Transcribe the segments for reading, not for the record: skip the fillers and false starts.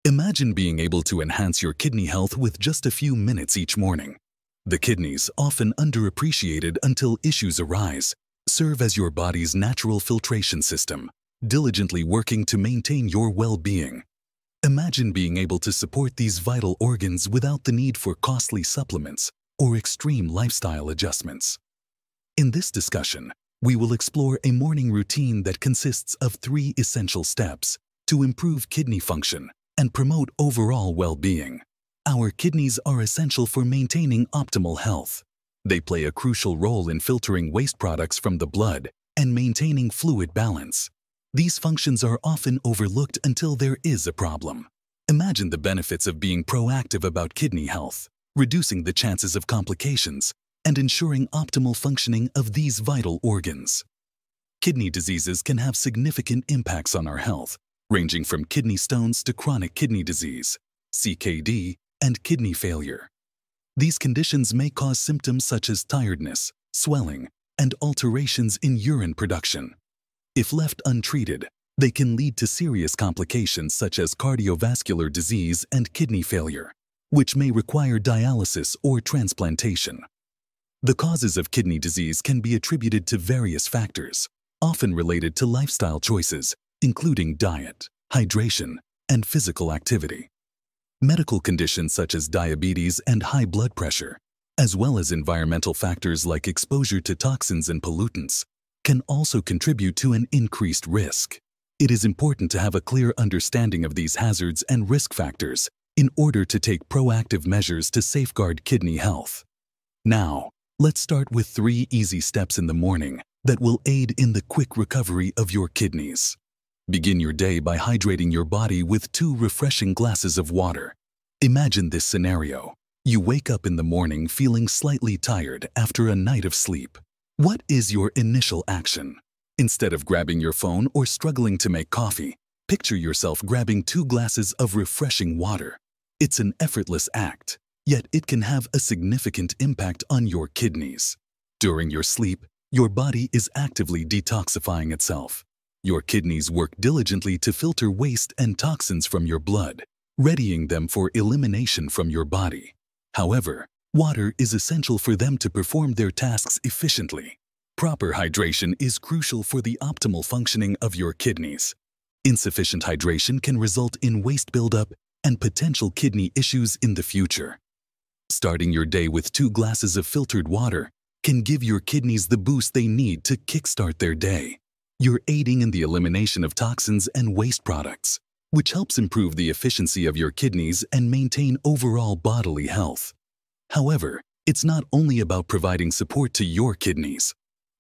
Imagine being able to enhance your kidney health with just a few minutes each morning. The kidneys, often underappreciated until issues arise, serve as your body's natural filtration system, diligently working to maintain your well-being. Imagine being able to support these vital organs without the need for costly supplements or extreme lifestyle adjustments. In this discussion, we will explore a morning routine that consists of 3 essential steps to improve kidney function and promote overall well-being. Our kidneys are essential for maintaining optimal health. They play a crucial role in filtering waste products from the blood and maintaining fluid balance. These functions are often overlooked until there is a problem. Imagine the benefits of being proactive about kidney health, reducing the chances of complications, and ensuring optimal functioning of these vital organs. Kidney diseases can have significant impacts on our health, ranging from kidney stones to chronic kidney disease, CKD, and kidney failure. These conditions may cause symptoms such as tiredness, swelling, and alterations in urine production. If left untreated, they can lead to serious complications such as cardiovascular disease and kidney failure, which may require dialysis or transplantation. The causes of kidney disease can be attributed to various factors, often related to lifestyle choices, including diet, hydration, and physical activity. Medical conditions such as diabetes and high blood pressure, as well as environmental factors like exposure to toxins and pollutants, can also contribute to an increased risk. It is important to have a clear understanding of these hazards and risk factors in order to take proactive measures to safeguard kidney health. Now, let's start with 3 easy steps in the morning that will aid in the quick recovery of your kidneys. Begin your day by hydrating your body with 2 refreshing glasses of water. Imagine this scenario. You wake up in the morning feeling slightly tired after a night of sleep. What is your initial action? Instead of grabbing your phone or struggling to make coffee, picture yourself grabbing 2 glasses of refreshing water. It's an effortless act, yet it can have a significant impact on your kidneys. During your sleep, your body is actively detoxifying itself. Your kidneys work diligently to filter waste and toxins from your blood, readying them for elimination from your body. However, water is essential for them to perform their tasks efficiently. Proper hydration is crucial for the optimal functioning of your kidneys. Insufficient hydration can result in waste buildup and potential kidney issues in the future. Starting your day with 2 glasses of filtered water can give your kidneys the boost they need to kickstart their day. You're aiding in the elimination of toxins and waste products, which helps improve the efficiency of your kidneys and maintain overall bodily health. However, it's not only about providing support to your kidneys.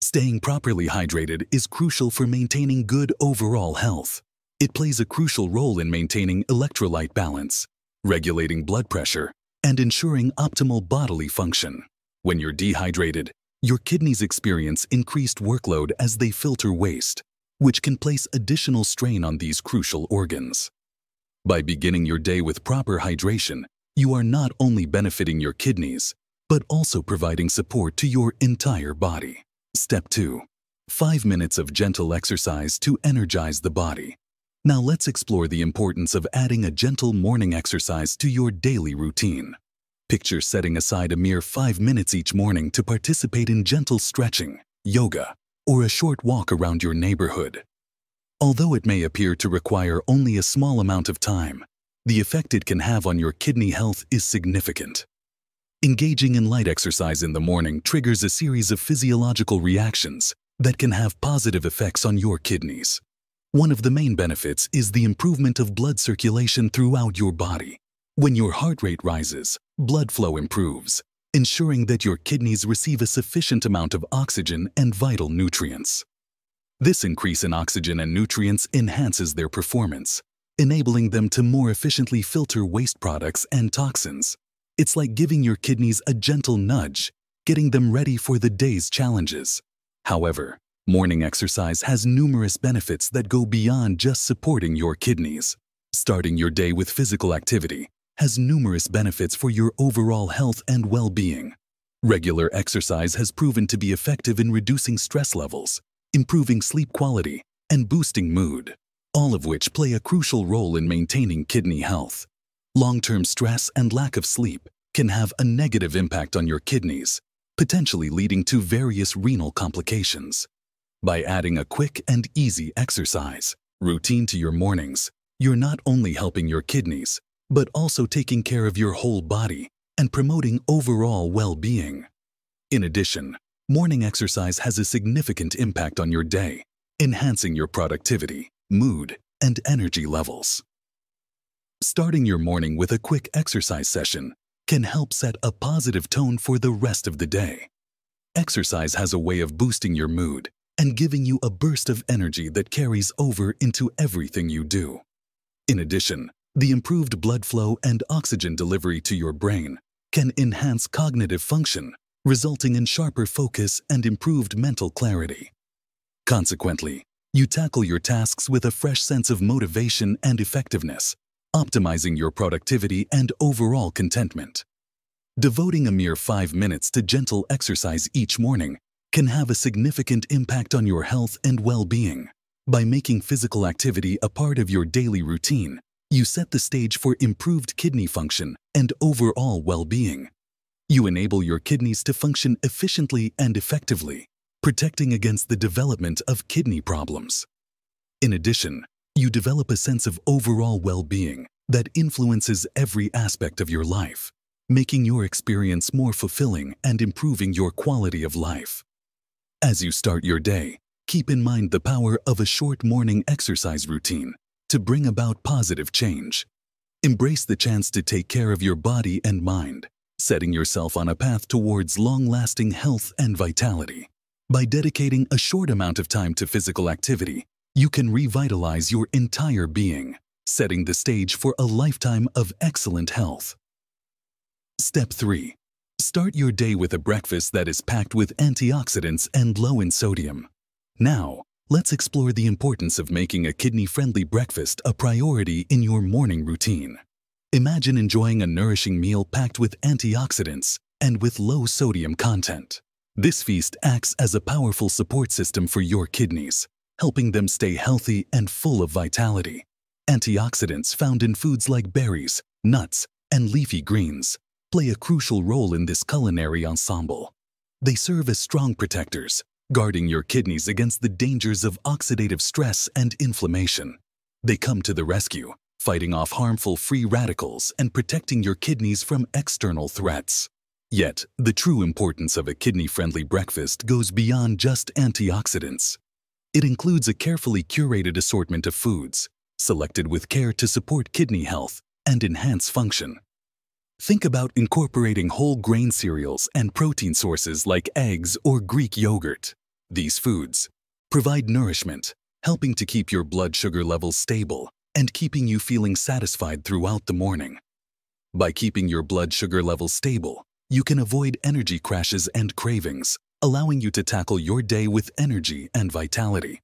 Staying properly hydrated is crucial for maintaining good overall health. It plays a crucial role in maintaining electrolyte balance, regulating blood pressure, and ensuring optimal bodily function. When you're dehydrated, your kidneys experience increased workload as they filter waste, which can place additional strain on these crucial organs. By beginning your day with proper hydration, you are not only benefiting your kidneys, but also providing support to your entire body. Step 2. 5 minutes of gentle exercise to energize the body. Now let's explore the importance of adding a gentle morning exercise to your daily routine. Picture setting aside a mere 5 minutes each morning to participate in gentle stretching, yoga, or a short walk around your neighborhood. Although it may appear to require only a small amount of time, the effect it can have on your kidney health is significant. Engaging in light exercise in the morning triggers a series of physiological reactions that can have positive effects on your kidneys. One of the main benefits is the improvement of blood circulation throughout your body. When your heart rate rises, blood flow improves, ensuring that your kidneys receive a sufficient amount of oxygen and vital nutrients. This increase in oxygen and nutrients enhances their performance, enabling them to more efficiently filter waste products and toxins. It's like giving your kidneys a gentle nudge, getting them ready for the day's challenges. However, morning exercise has numerous benefits that go beyond just supporting your kidneys. Starting your day with physical activity has numerous benefits for your overall health and well-being. Regular exercise has proven to be effective in reducing stress levels, improving sleep quality, and boosting mood. all of which play a crucial role in maintaining kidney health. Long-term stress and lack of sleep can have a negative impact on your kidneys, potentially leading to various renal complications. By adding a quick and easy exercise routine to your mornings, you're not only helping your kidneys, but also taking care of your whole body and promoting overall well-being. In addition, morning exercise has a significant impact on your day, enhancing your productivity, mood, and energy levels. Starting your morning with a quick exercise session can help set a positive tone for the rest of the day. Exercise has a way of boosting your mood and giving you a burst of energy that carries over into everything you do. In addition, the improved blood flow and oxygen delivery to your brain can enhance cognitive function, resulting in sharper focus and improved mental clarity. Consequently, you tackle your tasks with a fresh sense of motivation and effectiveness, optimizing your productivity and overall contentment. Devoting a mere 5 minutes to gentle exercise each morning can have a significant impact on your health and well-being. By making physical activity a part of your daily routine, you set the stage for improved kidney function and overall well-being. You enable your kidneys to function efficiently and effectively, protecting against the development of kidney problems. In addition, you develop a sense of overall well-being that influences every aspect of your life, making your experience more fulfilling and improving your quality of life. As you start your day, keep in mind the power of a short morning exercise routine to bring about positive change. Embrace the chance to take care of your body and mind, setting yourself on a path towards long-lasting health and vitality. By dedicating a short amount of time to physical activity, you can revitalize your entire being, setting the stage for a lifetime of excellent health. Step 3. Start your day with a breakfast that is packed with antioxidants and low in sodium. Now, let's explore the importance of making a kidney-friendly breakfast a priority in your morning routine. Imagine enjoying a nourishing meal packed with antioxidants and with low sodium content. This feast acts as a powerful support system for your kidneys, helping them stay healthy and full of vitality. Antioxidants found in foods like berries, nuts, and leafy greens play a crucial role in this culinary ensemble. They serve as strong protectors, guarding your kidneys against the dangers of oxidative stress and inflammation. They come to the rescue, fighting off harmful free radicals and protecting your kidneys from external threats. Yet, the true importance of a kidney-friendly breakfast goes beyond just antioxidants. It includes a carefully curated assortment of foods, selected with care to support kidney health and enhance function. Think about incorporating whole grain cereals and protein sources like eggs or Greek yogurt. These foods provide nourishment, helping to keep your blood sugar levels stable and keeping you feeling satisfied throughout the morning. By keeping your blood sugar levels stable, you can avoid energy crashes and cravings, allowing you to tackle your day with energy and vitality.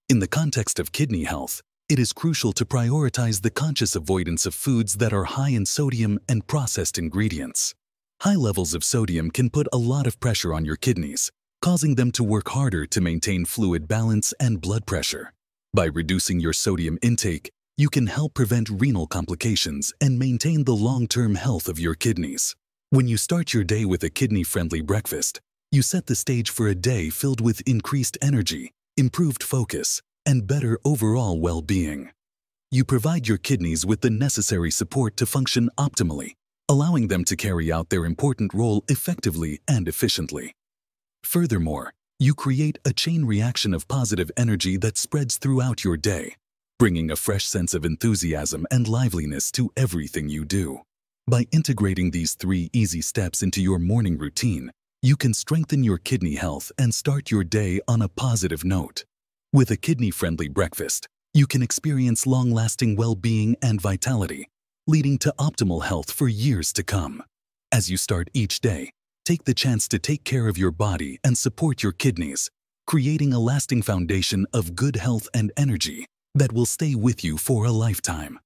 In the context of kidney health, it is crucial to prioritize the conscious avoidance of foods that are high in sodium and processed ingredients. High levels of sodium can put a lot of pressure on your kidneys, causing them to work harder to maintain fluid balance and blood pressure. By reducing your sodium intake, you can help prevent renal complications and maintain the long-term health of your kidneys. When you start your day with a kidney-friendly breakfast, you set the stage for a day filled with increased energy, improved focus, and better overall well-being. You provide your kidneys with the necessary support to function optimally, allowing them to carry out their important role effectively and efficiently. Furthermore, you create a chain reaction of positive energy that spreads throughout your day, bringing a fresh sense of enthusiasm and liveliness to everything you do. By integrating these 3 easy steps into your morning routine, you can strengthen your kidney health and start your day on a positive note. With a kidney-friendly breakfast, you can experience long-lasting well-being and vitality, leading to optimal health for years to come. As you start each day, take the chance to take care of your body and support your kidneys, creating a lasting foundation of good health and energy that will stay with you for a lifetime.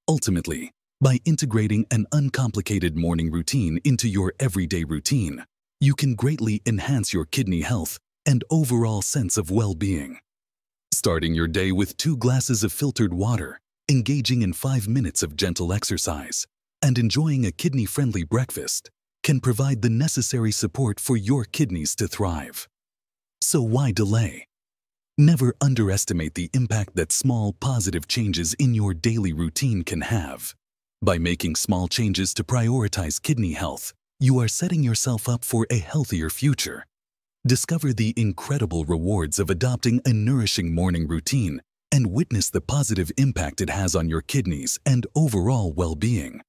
Ultimately, by integrating an uncomplicated morning routine into your everyday routine, you can greatly enhance your kidney health and overall sense of well-being. Starting your day with 2 glasses of filtered water, engaging in 5 minutes of gentle exercise, and enjoying a kidney-friendly breakfast can provide the necessary support for your kidneys to thrive. So why delay? Never underestimate the impact that small, positive changes in your daily routine can have. By making small changes to prioritize kidney health, you are setting yourself up for a healthier future. Discover the incredible rewards of adopting a nourishing morning routine and witness the positive impact it has on your kidneys and overall well-being.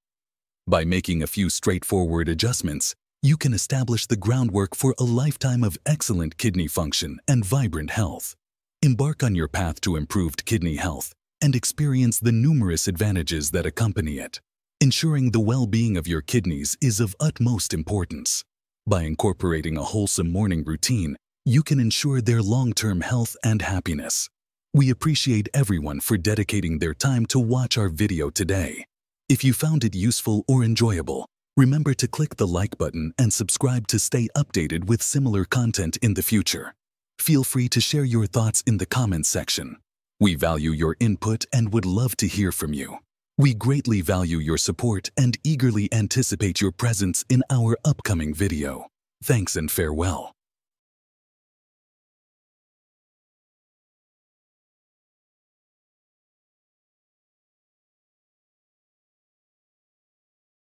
By making a few straightforward adjustments, you can establish the groundwork for a lifetime of excellent kidney function and vibrant health. Embark on your path to improved kidney health and experience the numerous advantages that accompany it. Ensuring the well-being of your kidneys is of utmost importance. By incorporating a wholesome morning routine, you can ensure their long-term health and happiness. We appreciate everyone for dedicating their time to watch our video today. If you found it useful or enjoyable, remember to click the like button and subscribe to stay updated with similar content in the future. Feel free to share your thoughts in the comments section. We value your input and would love to hear from you. We greatly value your support and eagerly anticipate your presence in our upcoming video. Thanks and farewell.